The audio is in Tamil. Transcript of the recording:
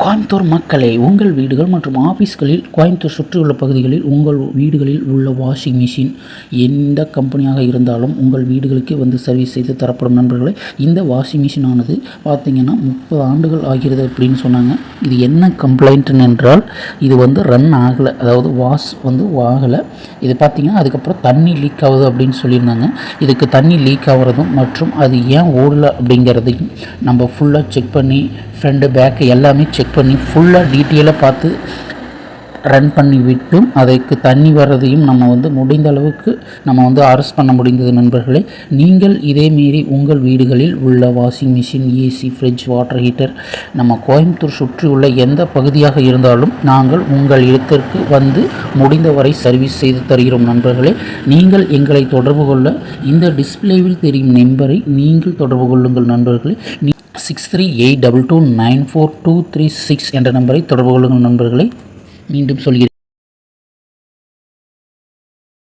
கோயம்புத்தூர் மக்களே, உங்கள் வீடுகள் மற்றும் ஆஃபீஸ்களில் கோயம்புத்தூர் சுற்றியுள்ள பகுதிகளில் உங்கள் வீடுகளில் உள்ள வாஷிங் மிஷின் எந்த கம்பெனியாக இருந்தாலும் உங்கள் வீடுகளுக்கே வந்து சர்வீஸ் செய்து தரப்படும் நண்பர்களே. இந்த வாஷிங் மிஷின் ஆனது பார்த்திங்கன்னா 30 ஆண்டுகள் ஆகிறது அப்படின்னு சொன்னாங்க. இது என்ன கம்ப்ளைண்ட்டுன்னு என்றால், இது வந்து ரன் ஆகலை, அதாவது வாஷ் வந்து ஆகலை. இது பார்த்திங்கன்னா அதுக்கப்புறம் தண்ணி லீக் ஆகுது அப்படின்னு சொல்லியிருந்தாங்க. இதுக்கு தண்ணி லீக் ஆகிறதும் மற்றும் அது ஏன் ஓடலை அப்படிங்கிறதையும் நம்ம ஃபுல்லாக செக் பண்ணி ஃப்ரண்ட்டு பேக்கு எல்லாமே செக் பண்ணி ஃபுல்லாக டீட்டெயிலாக பார்த்து ரன் பண்ணி விட்டும் அதுக்கு தண்ணி வர்றதையும் நம்ம வந்து முடிந்த அளவுக்கு நம்ம வந்து அரெஸ்ட் பண்ண முடிந்தது நண்பர்களே. நீங்கள் இதேமாரி உங்கள் வீடுகளில் உள்ள washing machine, AC, fridge, water heater நம்ம கோயம்புத்தூர் சுற்றி உள்ள எந்த பகுதியாக இருந்தாலும் நாங்கள் உங்கள் இடத்திற்கு வந்து முடிந்தவரை சர்வீஸ் செய்து தருகிறோம் நண்பர்களே. நீங்கள் எங்களை தொடர்பு கொள்ள இந்த டிஸ்பிளேவில் தெரியும் நம்பரை நீங்கள் தொடர்பு கொள்ளுங்கள் நண்பர்களே. 6382294236 என்ற நம்பரை தொடர்பு கொள்ளுங்கள் நண்பர்களை. மீண்டும் சொல்கிறேன்.